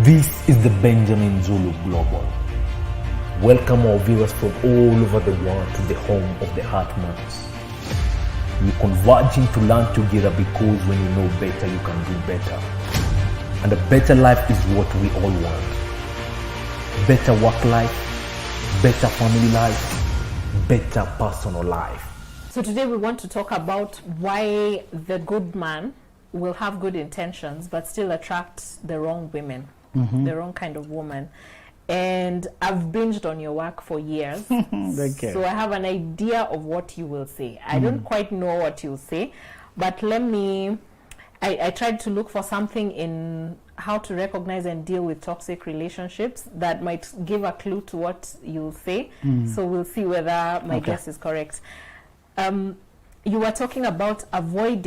This is the Benjamin Zulu Global. Welcome our viewers from all over the world to the home of the Heartmans. We're converging to learn together because when you know better, you can do better. And a better life is what we all want. Better work life, better family life, better personal life. So today we want to talk about why the good man will have good intentions but still attract the wrong women, the wrong kind of woman. And I've binged on your work for years. So I have an idea of what you will say. I don't quite know what you'll say, but I tried to look for something in how to recognize and deal with toxic relationships that might give a clue to what you'll say. So we'll see whether my guess is correct. You were talking about avoid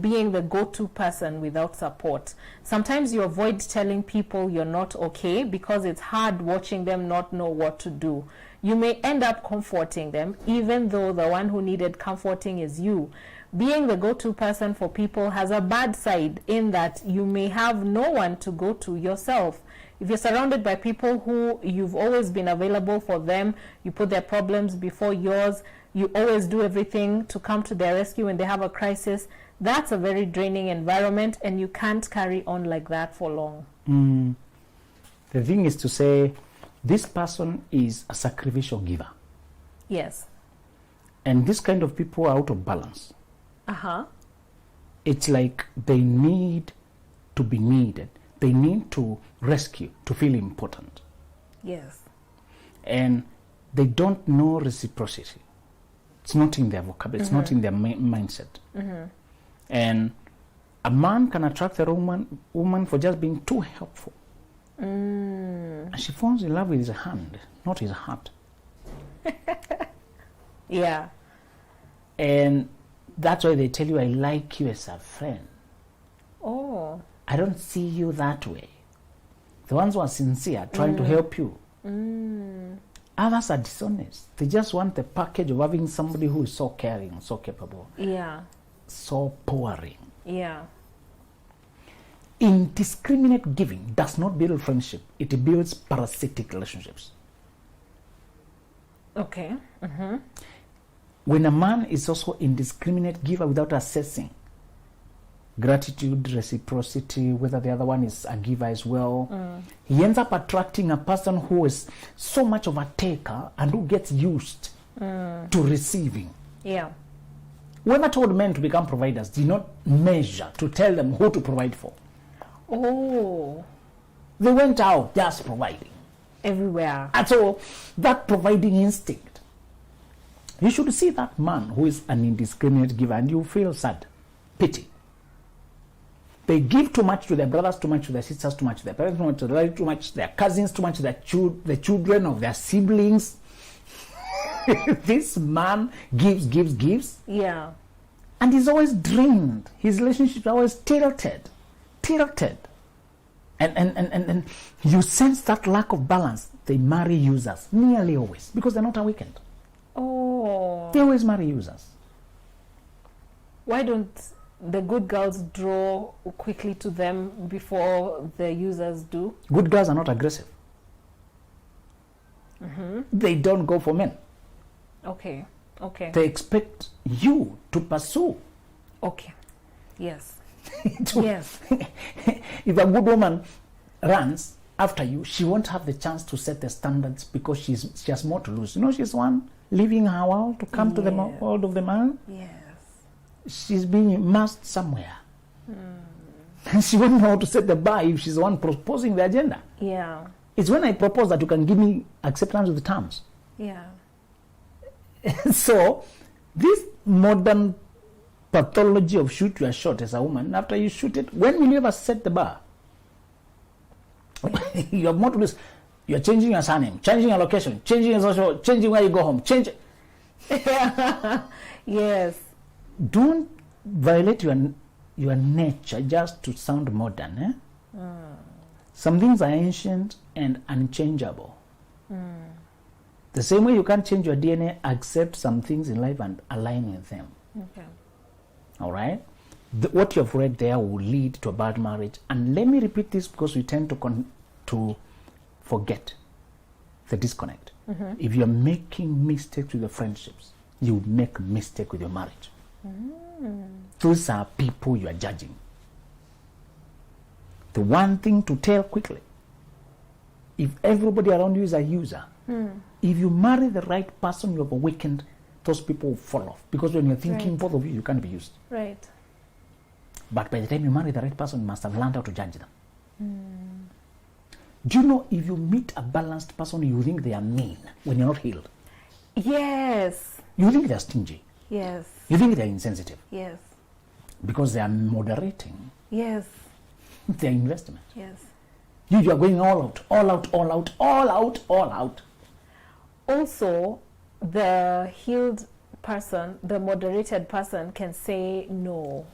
being the go-to person without support. Sometimes you avoid telling people you're not okay because it's hard watching them not know what to do. You may end up comforting them even though the one who needed comforting is you. Being the go-to person for people has a bad side in that you may have no one to go to yourself. If you're surrounded by people who you've always been available for them, you put their problems before yours, you always do everything to come to their rescue when they have a crisis, that's a very draining environment, and you can't carry on like that for long. The thing is to say, this person is a sacrificial giver. Yes. And this kind of people are out of balance. It's like they need to be needed. They need to rescue, to feel important. Yes. And they don't know reciprocity. It's not in their vocabulary. It's not in their mindset. And a man can attract the wrong woman for just being too helpful. And she falls in love with his hand, not his heart. Yeah. And that's why they tell you, I like you as a friend. Oh. I don't see you that way. The ones who are sincere, trying to help you. Others are dishonest. They just want the package of having somebody who is so caring, so capable. Yeah. So pouring. Yeah. Indiscriminate giving does not build friendship. It builds parasitic relationships. Okay. When a man is also indiscriminate giver without assessing gratitude, reciprocity, whether the other one is a giver as well, he ends up attracting a person who is so much of a taker and who gets used to receiving. Yeah. Whoever told men to become providers did not measure to tell them who to provide for. Oh. They went out just providing. Everywhere. And so that providing instinct, you should see that man who is an indiscriminate giver and you feel sad, pity. They give too much to their brothers, too much to their sisters, too much to their parents, too much to their relatives, too much to their cousins, too much to the children of their siblings. This man gives. Yeah. And he's always drained. His relationships are always tilted. And you sense that lack of balance. They marry users, nearly always, because they're not awakened. Oh. They always marry users. Why don't the good girls draw quickly to them before the users do? Good girls are not aggressive. They don't go for men. Okay. They expect you to pursue. Okay. Yes. Yes. If a good woman runs after you, she won't have the chance to set the standards because she has more to lose. You know, she's one leaving her world to come to the world of the man. Yes. She's being immersed somewhere. And she won't know how to set the bar if she's the one proposing the agenda. Yeah. It's when I propose that you can give me acceptance of the terms. Yeah. So, this modern pathology of shoot your shot as a woman, after you shoot it, when will you ever set the bar? You have more to lose. You're changing your surname, changing your location, changing your social, changing where you go home, Yes. Don't violate your nature just to sound modern. Some things are ancient and unchangeable. The same way you can't change your DNA, accept some things in life and align with them. Okay. All right? what you've read there will lead to a bad marriage. And let me repeat this because we tend to forget the disconnect. If you're making mistakes with your friendships, you will make a mistake with your marriage. Those are people you are judging. The one thing to tell quickly, if everybody around you is a user, if you marry the right person, you have awakened, those people will fall off. Because when you're thinking, both of you can't be used. Right. But by the time you marry the right person, you must have learned how to judge them. Do you know, if you meet a balanced person, you think they are mean when you're not healed? Yes. You think they're stingy. Yes. You think they're insensitive. Yes. Because they are moderating Yes. their investment. Yes. You are going all out, all out, all out, all out, all out. Also, the healed person, the moderated person can say no.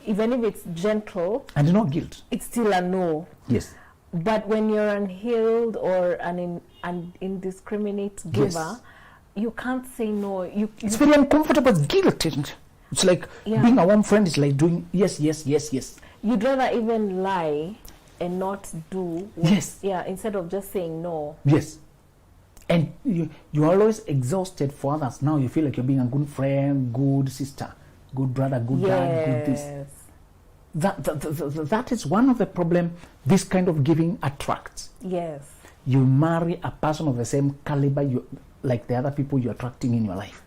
Even if it's gentle, And no guilt. it's still a no. Yes. But when you're unhealed or an indiscriminate giver, you can't say no. It's very uncomfortable. It's guilt, isn't it? It's like being a warm friend is like doing yes, yes, yes, yes. You'd rather even lie and not do. Yes. Yeah, instead of just saying no. Yes. And you're always exhausted for others. Now you feel like you're being a good friend, good sister, good brother, good dad, good this. That is one of the problem this kind of giving attracts. Yes. You marry a person of the same caliber like the other people you're attracting in your life.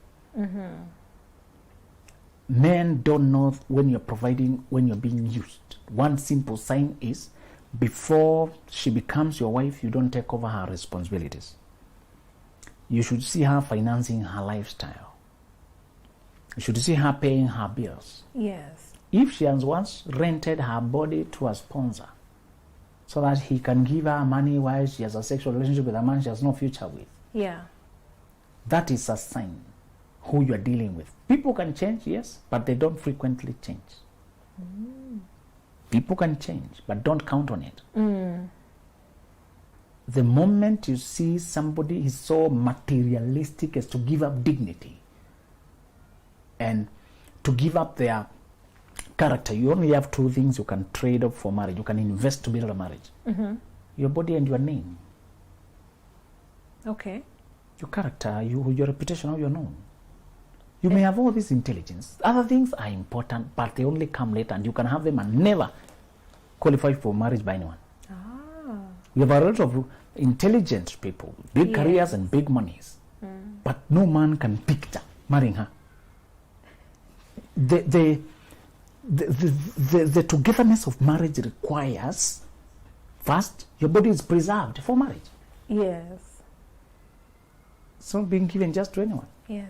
Men don't know when you're providing, when you're being used. One simple sign is, before she becomes your wife, you don't take over her responsibilities. You should see her financing her lifestyle. You should see her paying her bills. Yes. If she has once rented her body to a sponsor so that he can give her money while she has a sexual relationship with a man she has no future with, Yeah. that is a sign who you are dealing with. People can change, yes, but they don't frequently change. People can change, but don't count on it. The moment you see somebody is so materialistic as to give up dignity and to give up their character, you only have two things you can trade up for marriage. You can invest to build a marriage. Your body and your name. Okay. Your character, your reputation, how you're known. You may have all this intelligence. Other things are important, but they only come later, and you can have them and never qualify for marriage by anyone. We have a lot of intelligent people, big careers and big monies, but no man can picture marrying her. The togetherness of marriage requires, first, your body is preserved for marriage. Yes. It's not being given just to anyone. Yes.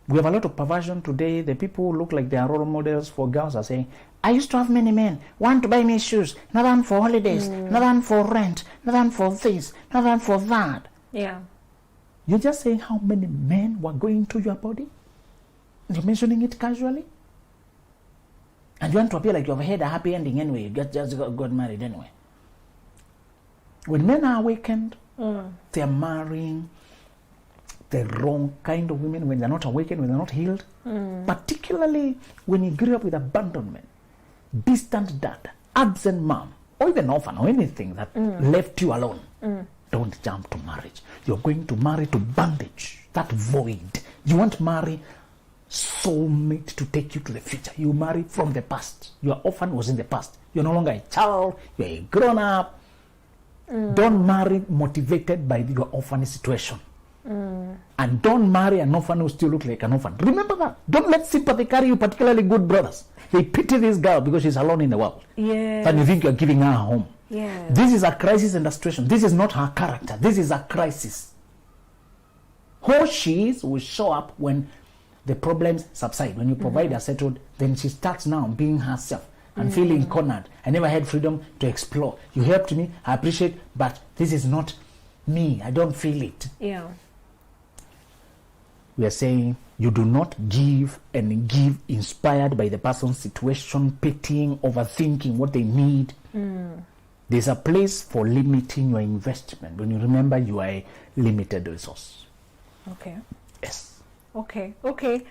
We have a lot of perversion today. The people who look like they are role models for girls are saying, I used to have many men, one to buy me shoes, another one for holidays, another one for rent, another one for this, another one for that. Yeah. You're just saying how many men were going to your body? You're mentioning it casually? And you want to appear like you've had a happy ending anyway. You just got married anyway. When men are awakened, they're marrying the wrong kind of women. When they're not awakened, when they're not healed, particularly when you grew up with abandonment, distant dad, absent mom, or even orphan, or anything that left you alone, don't jump to marriage. You're going to marry to bandage that void. You won't marry soulmate to take you to the future. You marry from the past. Your orphan was in the past. You're no longer a child. You're a grown up. Don't marry motivated by your orphan situation. And don't marry an orphan who still looks like an orphan. Remember that. Don't let sympathy carry you, particularly good brothers. They pity this girl because she's alone in the world. Yes. And you think you're giving her a home. Yes. This is a crisis and a situation. This is not her character. This is a crisis. Who she is will show up when the problems subside. When you provide her settled, then she starts now being herself and feeling cornered. I never had freedom to explore. You helped me, I appreciate, but this is not me. I don't feel it. Yeah. We are saying you do not give and give inspired by the person's situation, pitying, overthinking what they need. There's a place for limiting your investment when you remember you are a limited resource. Okay. Yes. Okay.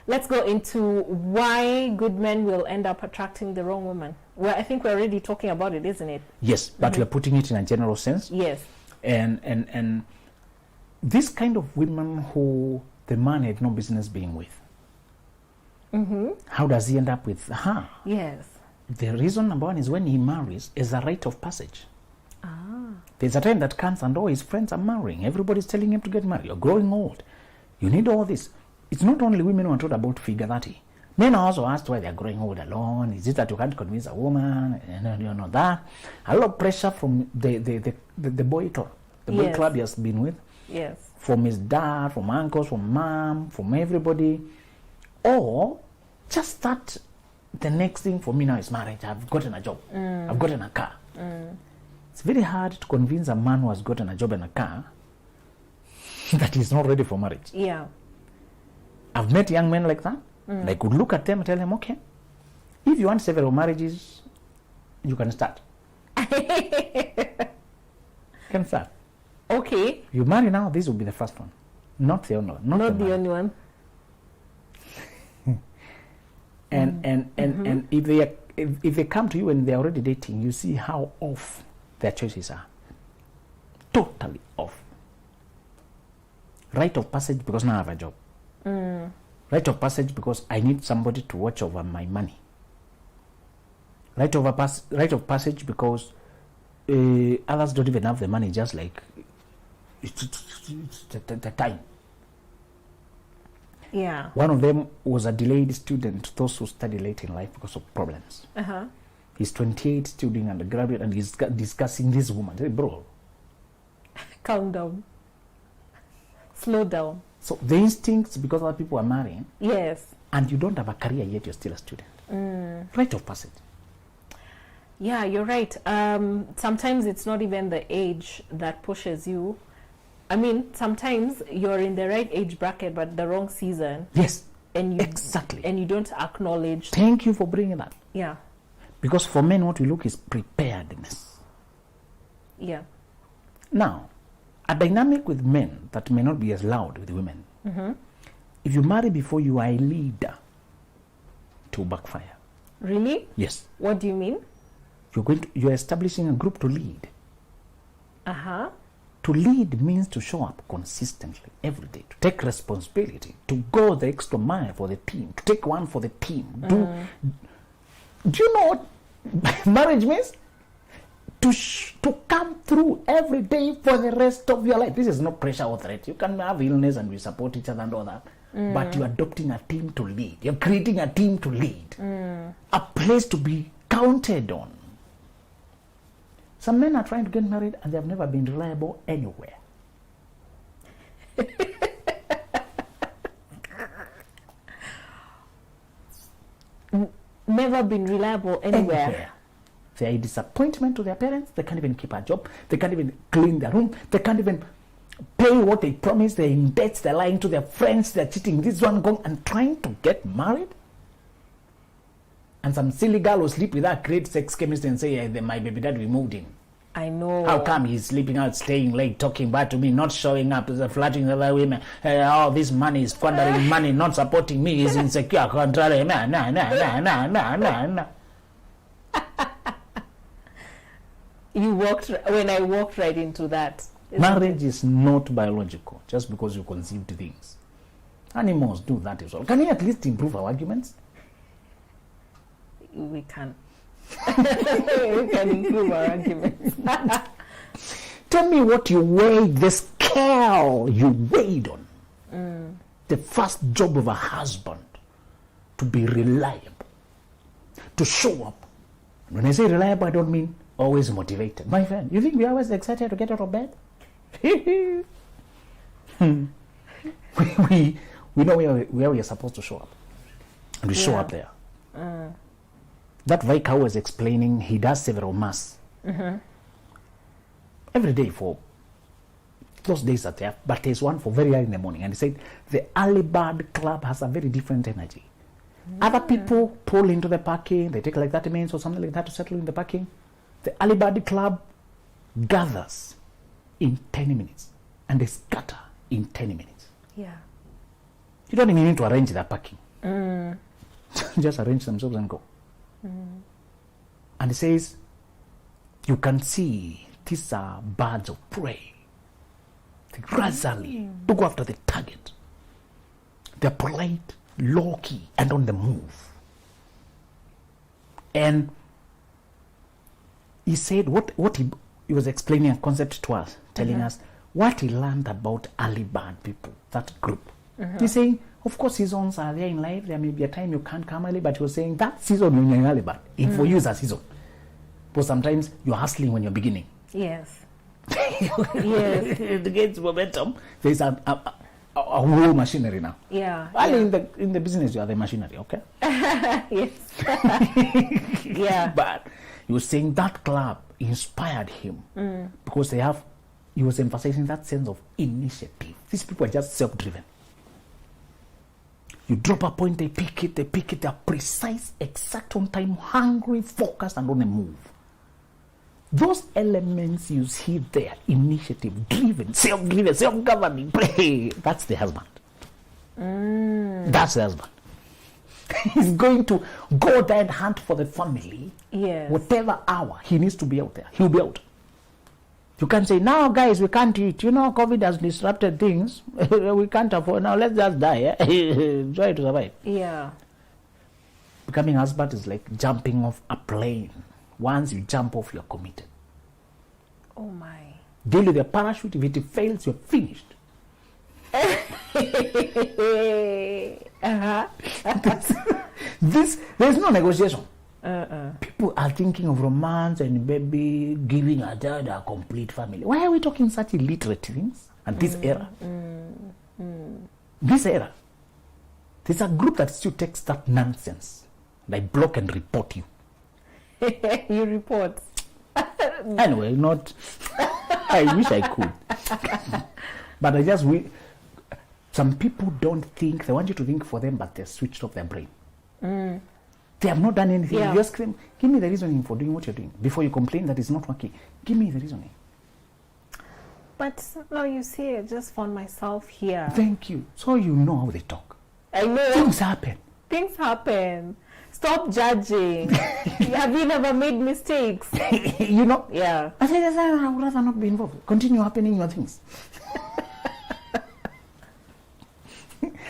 Let's go into why good men will end up attracting the wrong woman. Well, I think we're already talking about it, isn't it? Yes, but we're putting it in a general sense. Yes. And this kind of women who the man had no business being with. How does he end up with her? Yes. The reason number one is when he marries is a rite of passage. There's a time that comes and all his friends are marrying. Everybody's telling him to get married. You're growing old. You need all this. It's not only women who are told about figure 30. Men are also asked why they're growing old alone. Is it that you can't convince a woman? You know that. A lot of pressure from the boy club. The boy club he has been with. Yes. From his dad, from uncles, from mom, from everybody. Or just that the next thing for me now is marriage. I've gotten a job. I've gotten a car. It's very hard to convince a man who has gotten a job and a car that he's not ready for marriage. Yeah. I've met young men like that. I could look at them and tell them, okay, if you want several marriages, you can start. Can start. Okay. You marry now, this will be the first one. Not the only one. Not the only one. And if they come to you and they're already dating, you see how off their choices are. Totally off. Rite of passage because now I have a job. Rite of passage because I need somebody to watch over my money. Rite of passage because others don't even have the money, just like it's the time. Yeah. One of them was a delayed student, those who study late in life because of problems. He's 28, studying undergraduate, and he's discussing this woman. Hey, bro, calm down. Slow down. So the instincts, because other people are marrying, yes, and you don't have a career yet, you're still a student. Rite of passage. Yeah, you're right. Sometimes it's not even the age that pushes you. I mean, sometimes you're in the right age bracket, but the wrong season. Yes, and you, exactly. And you don't acknowledge. Thank you for bringing that. Yeah. Because for men, what we look is preparedness. Yeah. Now, a dynamic with men that may not be as loud with women. If you marry before you are a leader, to backfire. Really? Yes. What do you mean? You're establishing a group to lead. To lead means to show up consistently every day, to take responsibility, to go the extra mile for the team, to take one for the team. Do you know what marriage means? To come through every day for the rest of your life. This is no pressure or threat. You can have illness and we support each other and all that. But you're adopting a team to lead. You're creating a team to lead. A place to be counted on. Some men are trying to get married and they have never been reliable anywhere. Never been reliable anywhere. They are a disappointment to their parents. They can't even keep a job. They can't even clean their room. They can't even pay what they promised. They're in debt. They're lying to their friends. They're cheating this one, going and trying to get married. And some silly girl will sleep with her great sex chemist and say, my baby dad removed him. I know. How come he's sleeping out, staying late, talking bad to me, not showing up, flirting with other women? All this money is squandering money, not supporting me. He's insecure, controlling. When I walked right into that. Marriage is not biological, just because you conceived things. Animals do that as well. Can we at least improve our arguments? We can. We can improve our arguments. Tell me what you weighed, the scale you weighed on. The first job of a husband, to be reliable, to show up. When I say reliable, I don't mean always motivated. My friend, you think we're always excited to get out of bed? we know where we are supposed to show up. And we show up there. That vicar was explaining he does several mass every day for those days that they have, but there's one for very early in the morning. And he said the early bird club has a very different energy. Other people pull into the parking, they take like 30 minutes or something like that to settle in the parking. The early bird club gathers in 10 minutes and they scatter in 10 minutes. Yeah. You don't even need to arrange their parking. Just arrange themselves and go. And it says, you can see these are birds of prey. They gradually to go after the target. They're polite, low-key, and on the move. And he said what he was explaining a concept to us, telling us what he learned about early bird people, that group. He's saying, of course, seasons are there in life. There may be a time you can't come early, but he was saying that season when you're in early bird, for you is a season. But sometimes you're hustling when you're beginning. Yes. Yes. It gets momentum. There's a whole machinery now. Yeah. Well, in the business, you are the machinery, okay? Yes. Yeah. But he was saying that club inspired him because he was emphasizing that sense of initiative. These people are just self-driven. You drop a point, they pick it, they are precise, exact, on time, hungry, focused, and on the move. Those elements you see there, initiative, driven, self-governing, that's the husband. That's the husband. He's going to go there and hunt for the family. Yes. Whatever hour he needs to be out there, he'll be out. You can't say, now guys, we can't eat. You know, COVID has disrupted things. We can't afford. Now let's just die. Try to survive. Yeah. Becoming a husband is like jumping off a plane. Once you jump off, you're committed. Oh my. Deal with your parachute. If it fails, you're finished. There's no negotiation. People are thinking of romance and maybe giving a child a complete family. Why are we talking such illiterate things at this era? This era. There's a group that still takes that nonsense. They block and report you. You report. Anyway, not. I wish I could. But some people don't think, they want you to think for them, but they're switched off their brain. They have not done anything. Yeah. You ask them, give me the reasoning for doing what you're doing. Before you complain that it's not working, give me the reasoning. But no, you see, I just found myself here. Thank you. So you know how they talk. I know. Things happen. Things happen. Stop judging. Have you never made mistakes? You know? Yeah. I said, I would rather not be involved. Continue happening your things.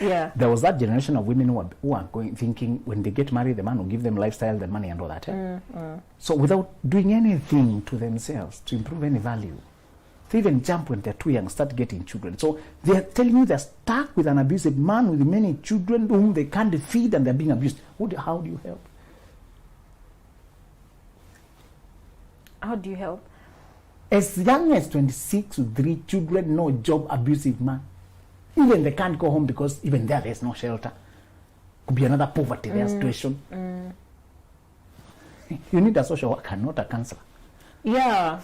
Yeah. There was that generation of women who are thinking when they get married, the man will give them lifestyle, the money and all that. So without doing anything to themselves to improve any value, they even jump when they're too young, start getting children. So they're telling you they're stuck with an abusive man with many children whom they can't feed and they're being abused. How do you help? How do you help? As young as 26 with 3 children, no job, abusive man. Even they can't go home because even there's no shelter. Could be another poverty there situation. You need a social worker, not a counselor. Yeah.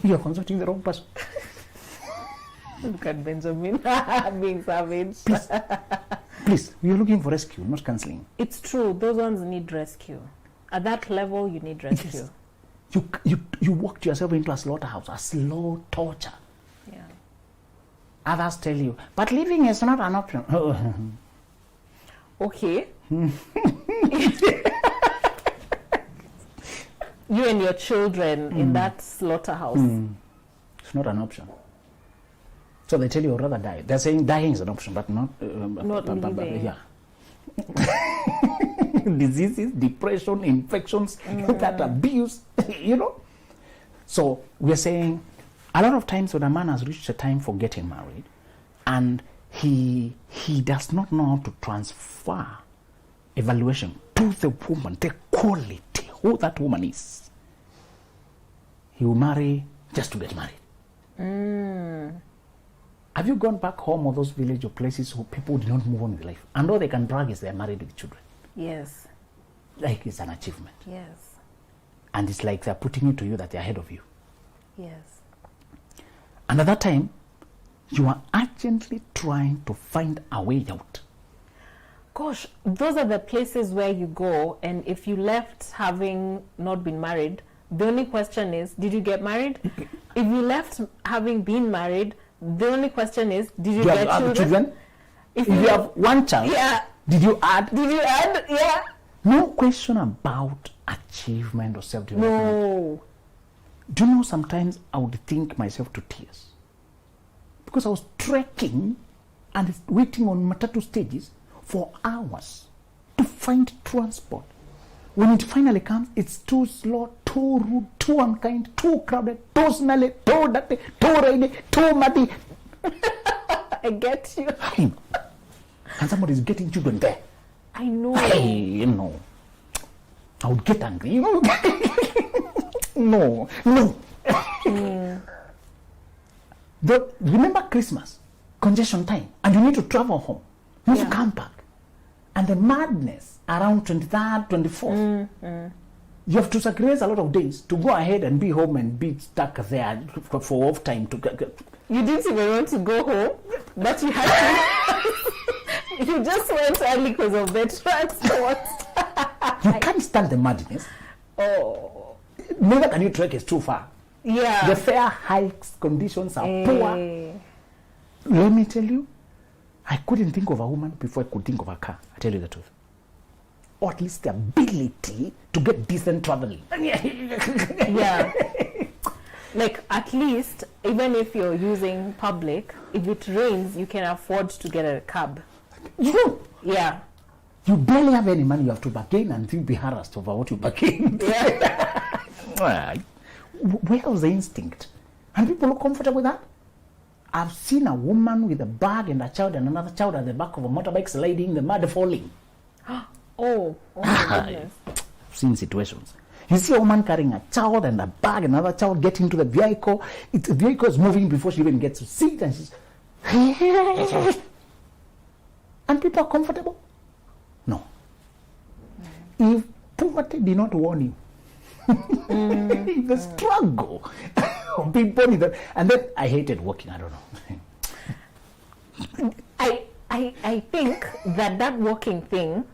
You're consulting the wrong person. Look at Benjamin being savage. Please, you're looking for rescue, not counseling. It's true. Those ones need rescue. At that level, you need rescue. Yes. You walked yourself into a slaughterhouse, a slow torture. Yeah. Others tell you, but living is not an option. Okay. You and your children in that slaughterhouse. It's not an option. So they tell you I'd rather die. They're saying dying is an option, but not living. Yeah. Diseases, depression, infections, that abuse, you know. So we're saying a lot of times when a man has reached a time for getting married and he does not know how to transfer evaluation to the woman, the quality, who that woman is, he will marry just to get married. Have you gone back home or those village or places where people did not move on with life? And all they can brag is they're married with children. Yes. Like it's an achievement. Yes. And it's like they're putting it to you that they're ahead of you. Yes. And at that time, you are urgently trying to find a way out. Gosh, those are the places where you go, and if you left having not been married, the only question is, did you get married? If you left having been married, the only question is, did you get children? If you have one child, Yeah. did you add? Did you add? Yeah. No question about achievement or self-development. No. Do you know, sometimes I would think myself to tears because I was trekking and waiting on matatu stages for hours to find transport. When it finally comes, it's too slow, too rude, too unkind, too crowded, too smelly, too dirty, too rainy, too muddy. I get you. And somebody's getting children there. I know. Hey, I would get angry. No. Remember Christmas, congestion time, and you need to travel home. You need to come back. And the madness around 23rd, 24th. You have to sacrifice a lot of days to go ahead and be home and be stuck there for off time. You didn't even want to go home, but you had to. You just went early because of the transport. You can't stand the madness. Oh. Neither can you trek, it's too far. Yeah. The fare hikes, conditions are poor. Let me tell you, I couldn't think of a woman before I could think of a car. I tell you the truth. Or at least the ability to get decent traveling. Yeah. Like, at least, even if you're using public, if it rains, you can afford to get a cab. Yeah. You barely have any money, you have to bargain and you'll be harassed over what you bargained. Yeah. Where was the instinct? And people look comfortable with that. I've seen a woman with a bag and a child and another child at the back of a motorbike sliding in the mud falling. Oh my goodness. I've seen situations. You see a woman carrying a child and a bag, another child getting into the vehicle. The vehicle is moving before she even gets to sit, and she's and people are comfortable. No. If poverty did not warn you, the struggle of being born in that, and then I hated walking. I don't know. I think that walking thing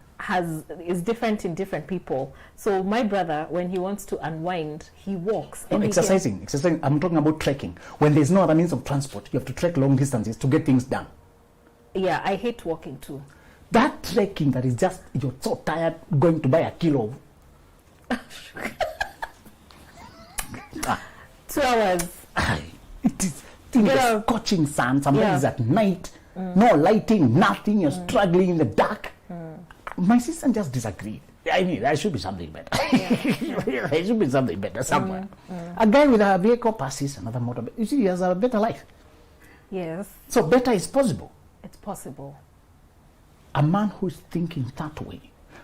is different in different people. So my brother, when he wants to unwind, he walks. No, And exercising. I'm talking about trekking. When there's no other means of transport, you have to trek long distances to get things done. Yeah, I hate walking too. That trekking that is just, you're so tired going to buy a kilo of 2 hours. it is in the scorching sun, sometimes it's at night, no lighting, nothing, you're struggling in the dark. My sister just disagreed. I mean, there should be something better. There should be something better somewhere. A guy with a vehicle passes another motor. You see, he has a better life. Yes. So better is possible. It's possible. A man who's thinking that way,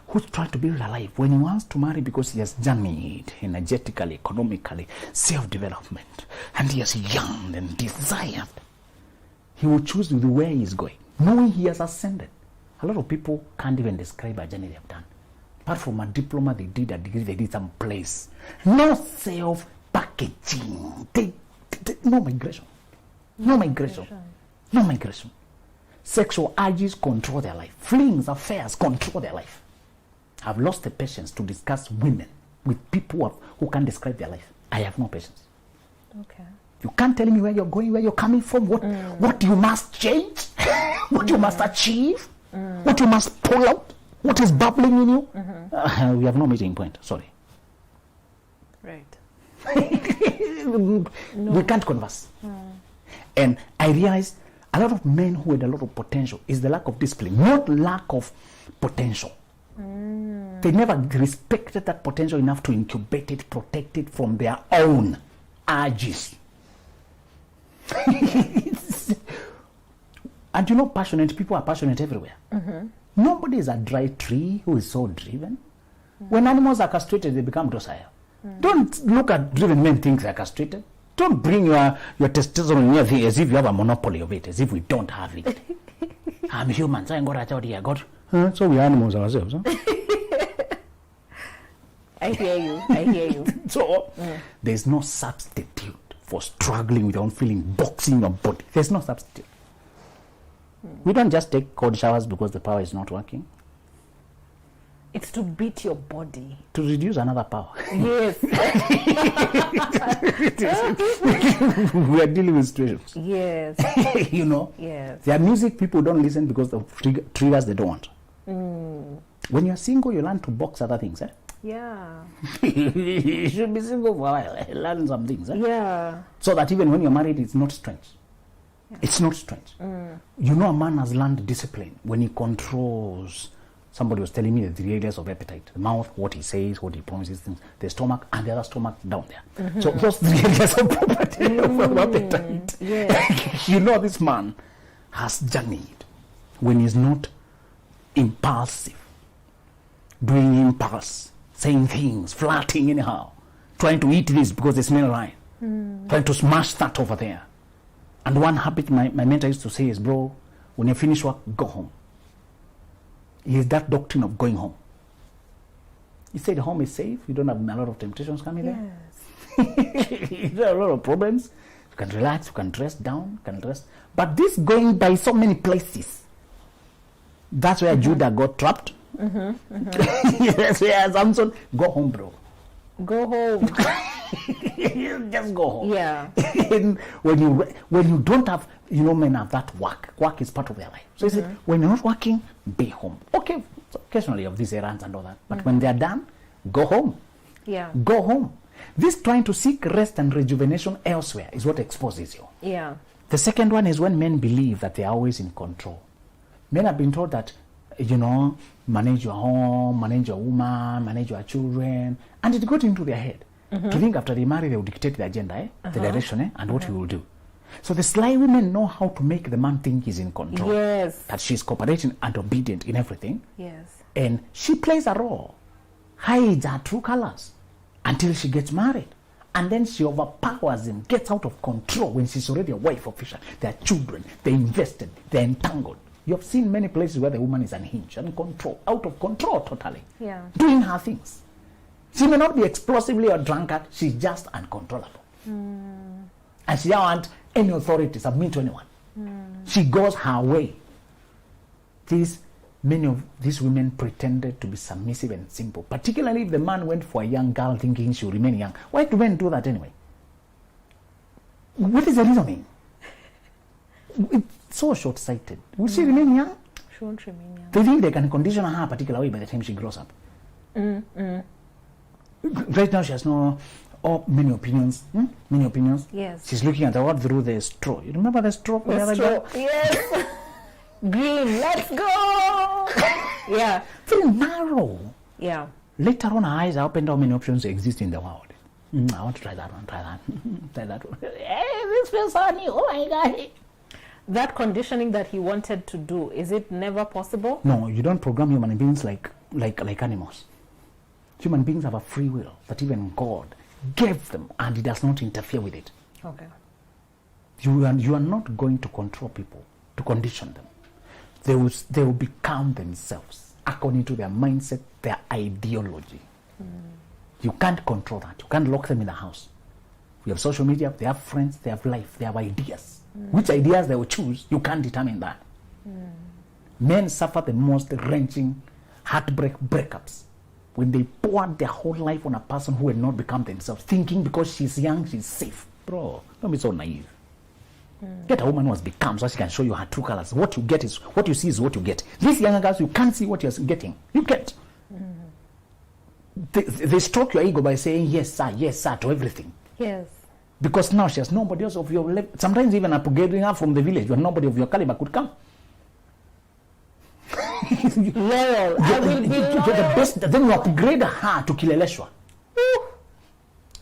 who's trying to build a life, when he wants to marry because he has journeyed energetically, economically, self-development, and he is young and desired, he will choose with where he is going, knowing he has ascended. A lot of people can't even describe a journey they have done. Apart from a diploma they did, a degree they did some place. No self-packaging. No migration. No migration. No migration. Sexual urges control their life. Flings, affairs control their life. I've lost the patience to discuss women with people who can't describe their life. I have no patience. Okay. You can't tell me where you're going, where you're coming from, what you must change, what you must achieve, what you must pull out, what is bubbling in you. We have no meeting point. Sorry. Right. We can't converse. And I realized a lot of men who had a lot of potential is the lack of discipline, not lack of potential. They never respected that potential enough to incubate it, protect it from their own urges. And you know, passionate people are passionate everywhere. Nobody is a dry tree who is so driven. When animals are castrated, they become docile. Don't look at driven men think they're castrated. Don't bring your testosterone near me as if you have a monopoly of it, as if we don't have it. I'm human, so I got a child here, God. So we are animals ourselves. Huh? I hear you. I hear you. So there's no substitute for struggling with your own feeling, boxing your body. There's no substitute. We don't just take cold showers because the power is not working. It's to beat your body. To reduce another power. Yes. We are dealing with situations. Yes. You know? Yes. There are music people don't listen because of triggers they don't want. When you're single, you learn to box other things. Yeah. You should be single for a while. Learn some things. Yeah. So that even when you're married, it's not strange. Yeah. It's not strange. You know, a man has learned discipline when he controls. Somebody was telling me the 3 areas of appetite: the mouth, what he says, what he promises, things, the stomach, and the other stomach down there. So those 3 areas of property of appetite. Yeah. You know, this man has journeyed when he's not impulsive, doing impulse, saying things, flirting anyhow, trying to eat this because they smell right, trying to smash that over there. And one habit my mentor used to say is, bro, when you finish work, go home. Is that doctrine of going home. He said home is safe. You don't have a lot of temptations coming there. Yes. There are a lot of problems. You can relax, you can rest down, you can rest. But this going by so many places, that's where Judah got trapped. That's where Samson, go home, bro. Go home. Just go home. Yeah. when you don't have, you know, men have that work. Work is part of their life. So he said, when you're not working, be home. Okay, so occasionally of these errands and all that. But when they're done, go home. Yeah. Go home. This trying to seek rest and rejuvenation elsewhere is what exposes you. Yeah. The second one is when men believe that they are always in control. Men have been told that, you know, manage your home, manage your woman, manage your children, and it got into their head to think after they marry they will dictate the agenda, the direction, and what we will do. So the sly women know how to make the man think he's in control. Yes. That she's cooperating and obedient in everything. Yes. And she plays a role, hides her true colors until she gets married. And then she overpowers him, gets out of control when she's already a wife official. They're children, they're invested, they're entangled. You have seen many places where the woman is unhinged, out of control totally. Yeah. Doing her things. She may not be explosively or drunkard, she's just uncontrollable. And she doesn't want any authority to submit to anyone. She goes her way. Many of these women pretended to be submissive and simple, particularly if the man went for a young girl thinking she will remain young. Why do men do that anyway? What is the reasoning? It's so short-sighted. Will she remain young? She won't remain young. They think they can condition her a particular way by the time she grows up. Right now she has many opinions. Many opinions. Yes. She's looking at the world through the straw. You remember the straw? The straw. Yes. Green, let's go. Yeah. Very narrow. Yeah. Later on, her eyes are opened how many options exist in the world. I want to try that one, try that. Try that one. Hey, this feels funny. Oh my God. That conditioning that he wanted to do, is it never possible? No, you don't program human beings like animals. Human beings have a free will that even God gave them, and He does not interfere with it. Okay. You are not going to control people, to condition them. They will become themselves according to their mindset, their ideology. You can't control that. You can't lock them in the house. We have social media, they have friends, they have life, they have ideas. Which ideas they will choose, you can't determine that. Men suffer the most wrenching heartbreak breakups when they pour their whole life on a person who will not become themselves, thinking because she's young, she's safe. Bro, don't be so naive. Get a woman who has become so she can show you her true colors. What you get is what you see is what you get. These younger girls, you can't see what you're getting. You get. They stroke your ego by saying yes sir to everything. Yes. Because now she has nobody else of your level. Sometimes even upgrading her from the village where nobody of your caliber could come. Loyal. I will be loyal. The best, then you upgrade her to Kileleshwa.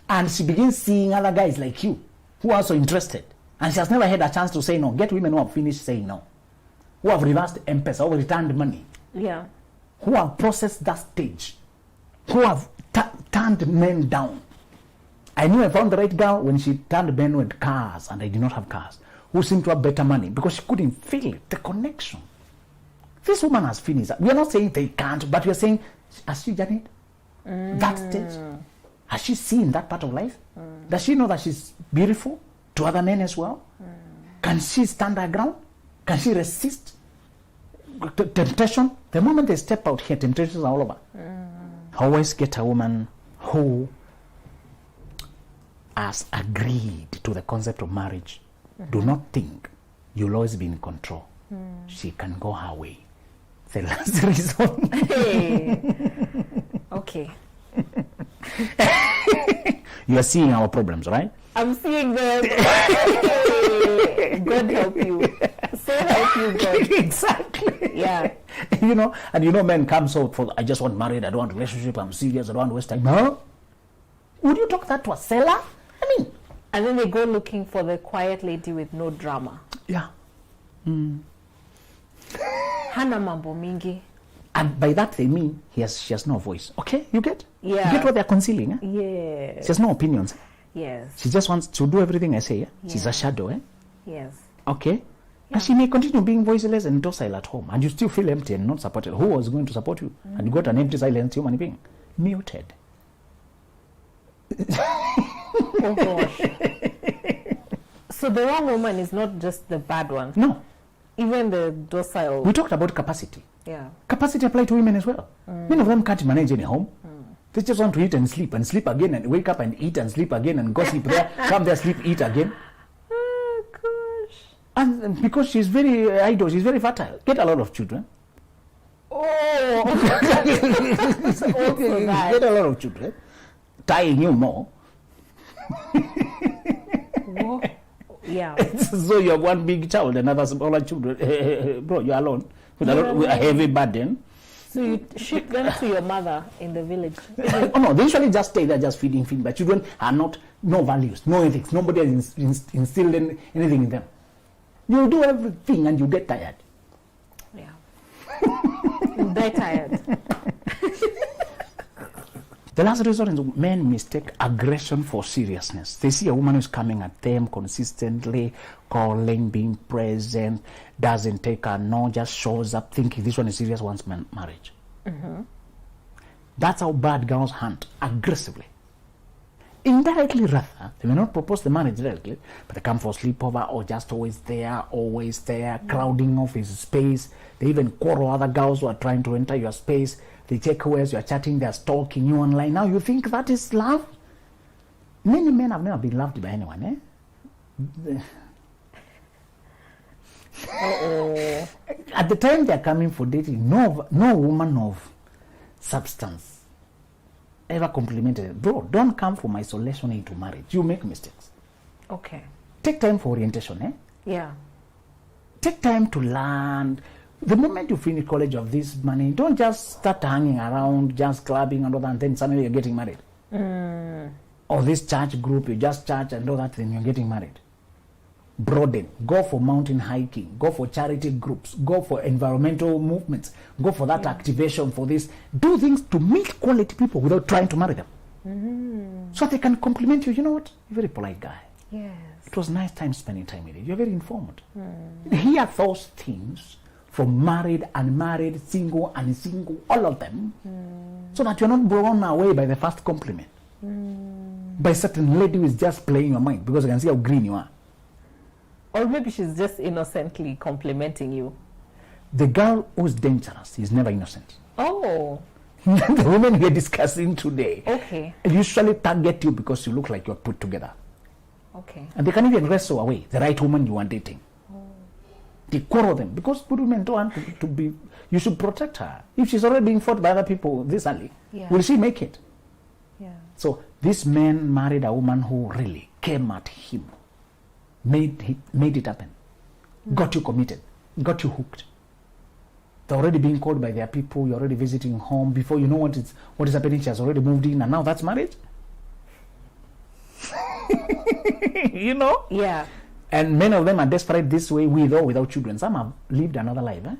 And she begins seeing other guys like you who are also interested. And she has never had a chance to say no. Get women who have finished saying no. Who have reversed M-Pesa, who have returned money. Yeah. Who have processed that stage. Who have turned men down. I knew I found the right girl when she turned men with cars and I did not have cars. Who seemed to have better money because she couldn't feel it, the connection. This woman has finished. We are not saying they can't, but we are saying, has she done it? That stage? Has she seen that part of life? Does she know that she's beautiful to other men as well? Can she stand her ground? Can she resist temptation, the moment they step out here, temptations are all over. Always get a woman who has agreed to the concept of marriage. Do not think you'll always be in control. She can go her way. The last reason. Hey. Okay. You are seeing our problems, right? I'm seeing them. God help you. So help you, God. Exactly. Yeah. Men come so for, I just want married, I don't want relationship, I'm serious, I don't want to waste time. No? Would you talk that to a seller? I mean. And then they go looking for the quiet lady with no drama. Yeah. Hana mambo mingi. And by that they mean she has no voice. Okay, you get? Yeah. You get what they're concealing, eh? Yes. She has no opinions. Yes. She just wants to do everything I say, eh? Yeah. She's a shadow, eh? Yes. Okay? Yeah. And she may continue being voiceless and docile at home, and you still feel empty and not supported. Who was going to support you? And you got an empty, silent human being. Muted. Oh gosh. So the wrong woman is not just the bad one. No. Even the docile. We talked about capacity. Yeah. Capacity apply to women as well. Many of them can't manage any home. They just want to eat and sleep again and wake up and eat and sleep again and go sleep there, come there, sleep, eat again. Oh gosh. And because she's very idle, she's very fertile. Get a lot of children. Oh. Get a lot of children. Tying you more. Whoa. Yeah. So you have one big child and other smaller children. Bro, you're alone. With a heavy burden. So you ship them to your mother in the village. Oh no, they usually just stay there just feeding. But children are no values, no ethics. Nobody has instilled anything in them. You do everything and you get tired. Yeah. They're tired. The last reason is men mistake aggression for seriousness. They see a woman who's coming at them consistently, calling, being present, doesn't take a no, just shows up thinking this one is serious, wants marriage. That's how bad girls hunt, aggressively. Indirectly rather, they may not propose the marriage directly, but they come for sleepover or just always there, crowding off his space. They even quarrel other girls who are trying to enter your space. They check who else you are chatting, they are stalking you online. Now you think that is love? Many men have never been loved by anyone, eh? At the time they are coming for dating, no woman of substance ever complimented it. Bro, don't come from isolation into marriage. You make mistakes. Okay. Take time for orientation, eh? Yeah. Take time to learn. The moment you finish college of this money, don't just start hanging around, just clubbing and all that, and then suddenly you're getting married. Or this church group, you just church and all that, then you're getting married. Broaden. Go for mountain hiking. Go for charity groups. Go for environmental movements. Go for that activation for this. Do things to meet quality people without trying to marry them. So they can compliment you. You know what? You're a very polite guy. Yes. It was nice time spending time with you. You're very informed. Hear those things from married, unmarried, single, unsingle, all of them, so that you're not blown away by the first compliment. By certain lady who is just playing your mind because you can see how green you are. Or maybe she's just innocently complimenting you. The girl who's dangerous is never innocent. Oh. The women we're discussing today usually target you because you look like you're put together. Okay. And they can even wrestle away the right woman you are dating. They quarrel them because good women don't want to be. You should protect her. If she's already being fought by other people this early, will she make it? Yeah. So this man married a woman who really came at him, made it happen, got you committed, got you hooked. They're already being called by their people. You're already visiting home. Before you know what is happening, she has already moved in, and now that's marriage. You know? Yeah. And many of them are desperate this way, with or without children. Some have lived another life. Eh?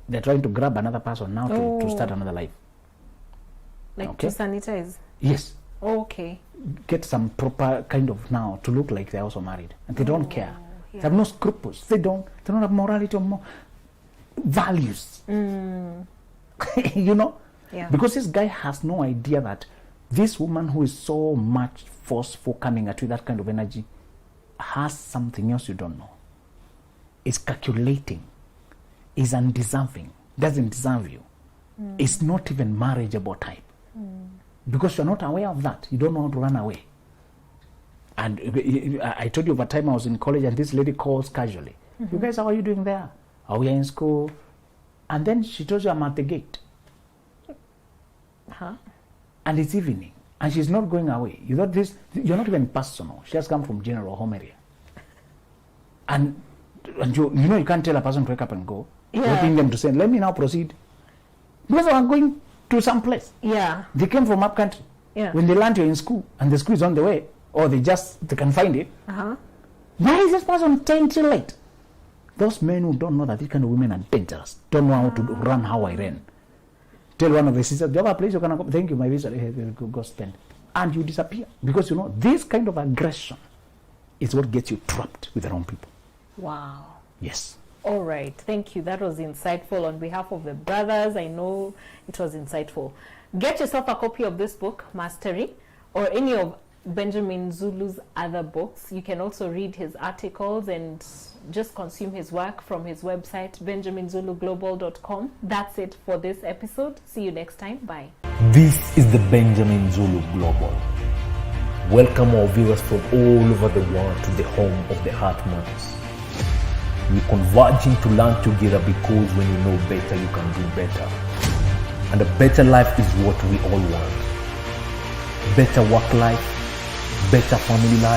They're trying to grab another person now to start another life. Like to sanitize? Yes. Oh, okay. Get some proper kind of now to look like they're also married. And they don't care. They have no scruples. They don't have morality or values. You know? Yeah. Because this guy has no idea that this woman who is so much forceful coming at you, that kind of energy, has something else you don't know. Is calculating. is undeserving, doesn't deserve you, is not even marriageable type. Because you're not aware of that. You don't know how to run away. And I told you over time I was in college and this lady calls casually. You guys, how are you doing there? Are we in school? And then she tells you I'm at the gate. Huh? And it's evening. And she's not going away. You thought this, you're not even personal. She has come from general home area. And you know you can't tell a person to wake up and go. Waiting them to say, let me now proceed. Because I'm going to some place. Yeah. They came from up country. Yeah. When they land, you're in school and the school is on the way, or they can find it. Why is this person staying till late? Those men who don't know that these kind of women are dangerous, don't know how to run how I ran. Tell one of the sisters, do you have a place you can go? Thank you, my visa, go spend. And you disappear. Because you know, this kind of aggression is what gets you trapped with the wrong people. Wow. Yes. All right. Thank you. That was insightful. On behalf of the brothers, I know it was insightful. Get yourself a copy of this book, Mastery, or any of Benjamin Zulu's other books. You can also read his articles and just consume his work from his website, benjaminzuluglobal.com. That's it for this episode. See you next time. Bye. This is the Benjamin Zulu Global. Welcome our viewers from all over the world to the home of the Heartmans. We're converging to learn together because when you know better, you can do better. And a better life is what we all want. Better work life, better family life,